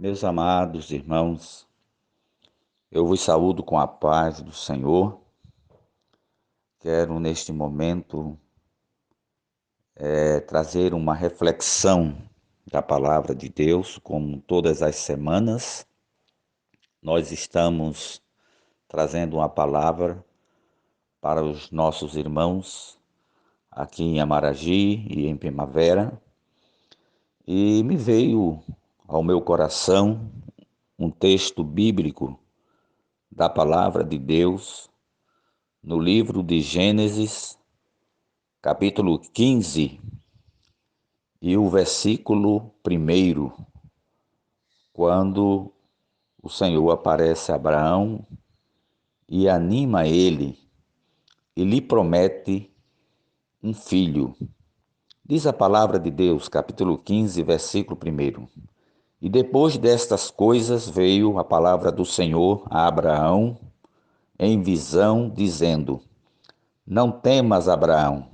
Meus amados irmãos, eu vos saúdo com a paz do Senhor. Quero neste momento trazer uma reflexão da palavra de Deus, como todas as semanas. Nós estamos trazendo uma palavra para os nossos irmãos aqui em Amaragi e em Primavera, e me veio ao meu coração um texto bíblico da palavra de Deus no livro de Gênesis, capítulo 15, e o versículo 1, quando o Senhor aparece a Abraão e anima ele e lhe promete um filho. Diz a palavra de Deus, capítulo 15, versículo 1. E depois destas coisas veio a palavra do Senhor a Abraão em visão, dizendo: Não temas, Abraão,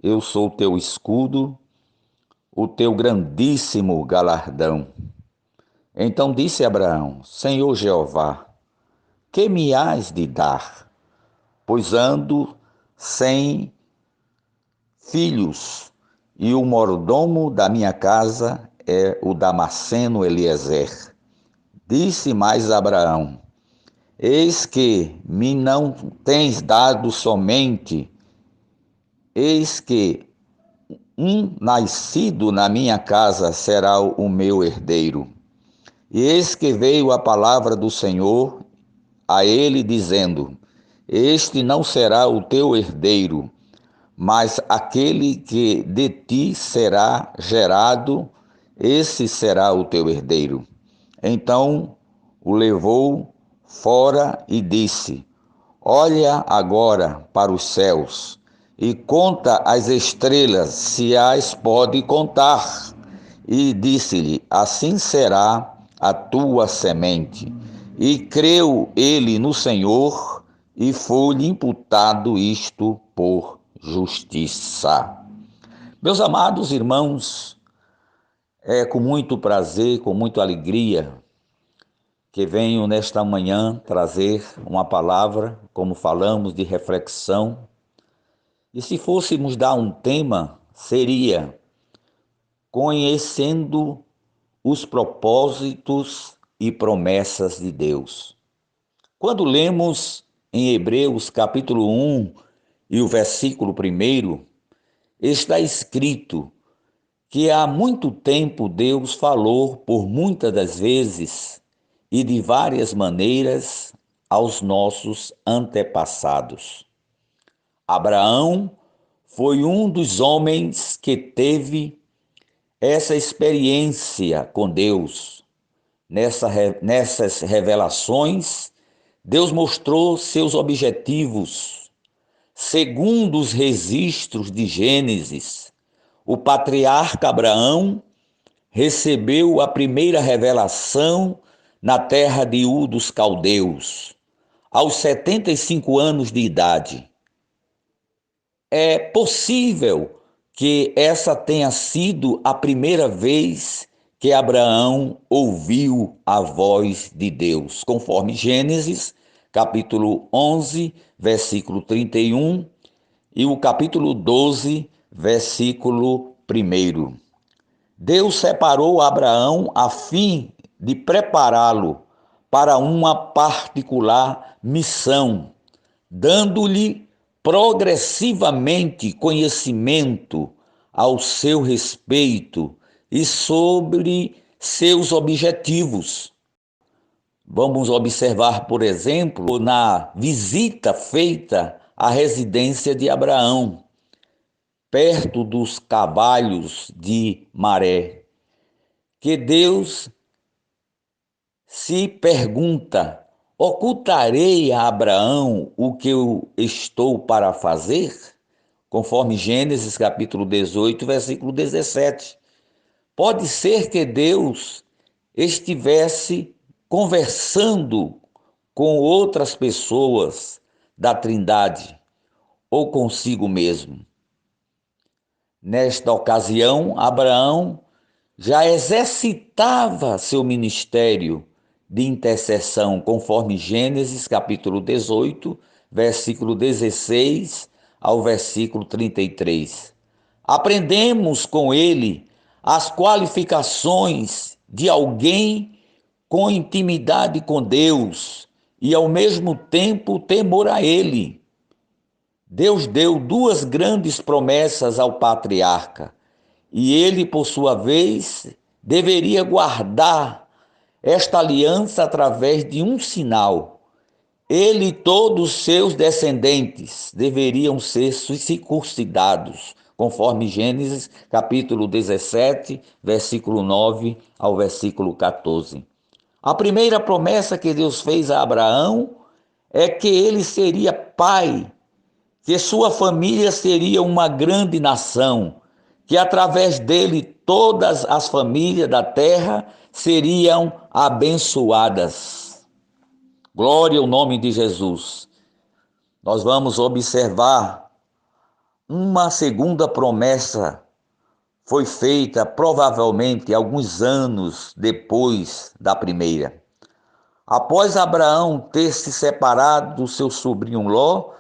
eu sou teu escudo, o teu grandíssimo galardão. Então disse Abraão: Senhor Jeová, que me hás de dar? Pois ando sem filhos, e o mordomo da minha casa é o Damasceno Eliezer. Disse mais Abraão: Eis que me não tens dado somente, eis que um nascido na minha casa será o meu herdeiro. E eis que veio a palavra do Senhor a ele, dizendo: Este não será o teu herdeiro, mas aquele que de ti será gerado, esse será o teu herdeiro. Então o levou fora e disse: Olha agora para os céus e conta as estrelas, se as pode contar. E disse-lhe: Assim será a tua semente. E creu ele no Senhor, e foi-lhe imputado isto por justiça. Meus amados irmãos, é com muito prazer, com muita alegria, que venho nesta manhã trazer uma palavra, como falamos, de reflexão. E se fôssemos dar um tema, seria conhecendo os propósitos e promessas de Deus. Quando lemos em Hebreus capítulo 1 e o versículo 1, está escrito que há muito tempo Deus falou por muitas das vezes e de várias maneiras aos nossos antepassados. Abraão foi um dos homens que teve essa experiência com Deus. Nessas revelações, Deus mostrou seus objetivos. Segundo os registros de Gênesis, o patriarca Abraão recebeu a primeira revelação na terra de Ur dos Caldeus, aos 75 anos de idade. É possível que essa tenha sido a primeira vez que Abraão ouviu a voz de Deus, conforme Gênesis, capítulo 11, versículo 31, e o capítulo 12, versículo 1. Deus separou Abraão a fim de prepará-lo para uma particular missão, dando-lhe progressivamente conhecimento ao seu respeito e sobre seus objetivos. Vamos observar, por exemplo, na visita feita à residência de Abraão, perto dos cabalhos de Maré, que Deus se pergunta: ocultarei a Abraão o que eu estou para fazer? Conforme Gênesis capítulo 18, versículo 17. Pode ser que Deus estivesse conversando com outras pessoas da Trindade ou consigo mesmo. Nesta ocasião, Abraão já exercitava seu ministério de intercessão, conforme Gênesis capítulo 18, versículo 16 ao versículo 33. Aprendemos com ele as qualificações de alguém com intimidade com Deus e, ao mesmo tempo, temor a ele. Deus deu duas grandes promessas ao patriarca e ele, por sua vez, deveria guardar esta aliança através de um sinal. Ele e todos os seus descendentes deveriam ser circuncidados, conforme Gênesis capítulo 17, versículo 9 ao versículo 14. A primeira promessa que Deus fez a Abraão é que ele seria pai, que sua família seria uma grande nação, que através dele todas as famílias da terra seriam abençoadas. Glória ao nome de Jesus. Nós vamos observar uma segunda promessa foi feita provavelmente alguns anos depois da primeira. Após Abraão ter se separado do seu sobrinho Ló,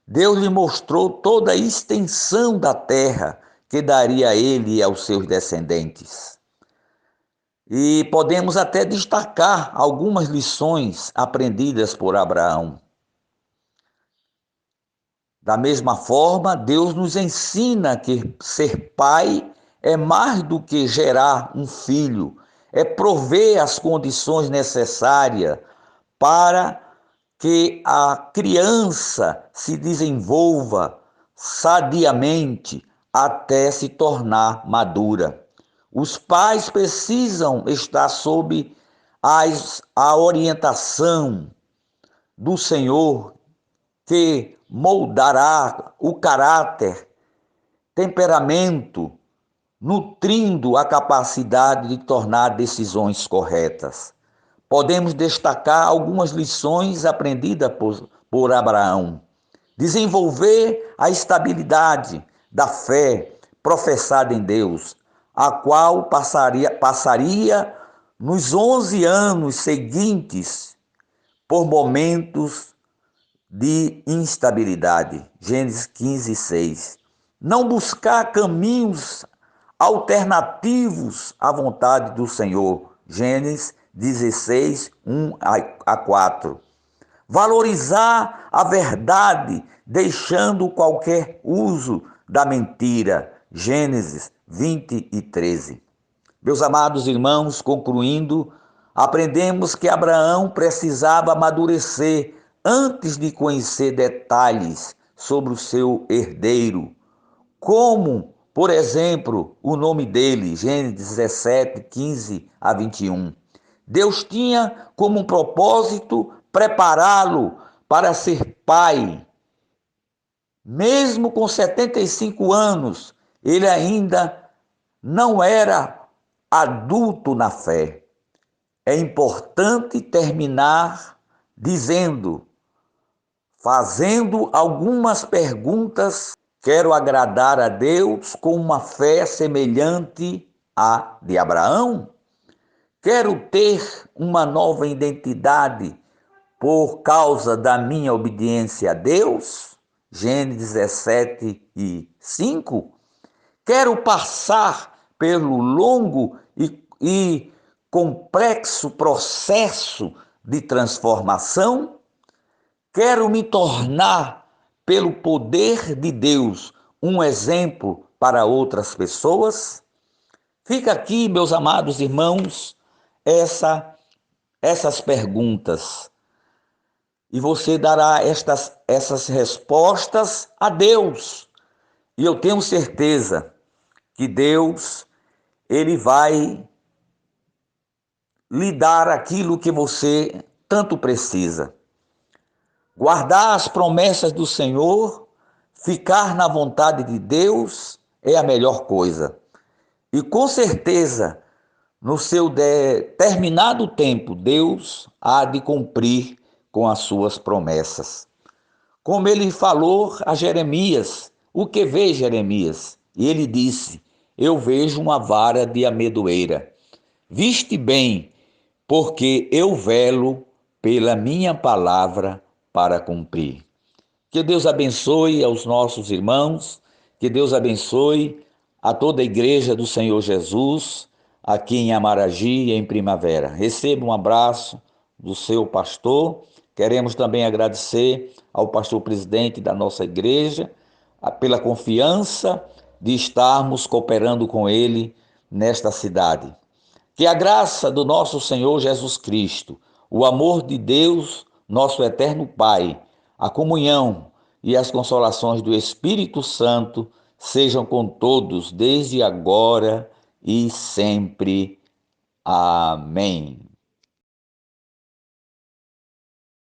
Deus lhe mostrou toda a extensão da terra que daria a ele e aos seus descendentes. E podemos até destacar algumas lições aprendidas por Abraão. Da mesma forma, Deus nos ensina que ser pai é mais do que gerar um filho, é prover as condições necessárias para que a criança se desenvolva sadiamente até se tornar madura. Os pais precisam estar sob a orientação do Senhor, que moldará o caráter, temperamento, nutrindo a capacidade de tornar decisões corretas. Podemos destacar algumas lições aprendidas por Abraão. Desenvolver a estabilidade da fé professada em Deus, a qual passaria nos 11 anos seguintes por momentos de instabilidade. Gênesis 15, 6. Não buscar caminhos alternativos à vontade do Senhor. Gênesis 16, 1 a 4. Valorizar a verdade, deixando qualquer uso da mentira. Gênesis 20 e 13. Meus amados irmãos, concluindo, aprendemos que Abraão precisava amadurecer antes de conhecer detalhes sobre o seu herdeiro, como, por exemplo, o nome dele, Gênesis 17, 15 a 21. Deus tinha como um propósito prepará-lo para ser pai. Mesmo com 75 anos, ele ainda não era adulto na fé. É importante terminar fazendo algumas perguntas. Quero agradar a Deus com uma fé semelhante à de Abraão? Quero ter uma nova identidade por causa da minha obediência a Deus? Gênesis 17 e 5. Quero passar pelo longo e complexo processo de transformação? Quero me tornar, pelo poder de Deus, um exemplo para outras pessoas? Fica aqui, meus amados irmãos, essas perguntas. E você dará essas respostas a Deus. E eu tenho certeza que Deus, Ele vai lhe dar aquilo que você tanto precisa. Guardar as promessas do Senhor, ficar na vontade de Deus é a melhor coisa. E com certeza, no seu determinado tempo, Deus há de cumprir com as suas promessas. Como ele falou a Jeremias, o que vê Jeremias? E ele disse: eu vejo uma vara de amendoeira. Viste bem, porque eu velo pela minha palavra para cumprir. Que Deus abençoe aos nossos irmãos, que Deus abençoe a toda a igreja do Senhor Jesus, aqui em Amaragi e em Primavera. Receba um abraço do seu pastor. Queremos também agradecer ao pastor presidente da nossa igreja pela confiança de estarmos cooperando com ele nesta cidade. Que a graça do nosso Senhor Jesus Cristo, o amor de Deus, nosso eterno Pai, a comunhão e as consolações do Espírito Santo sejam com todos, desde agora e sempre. Amém.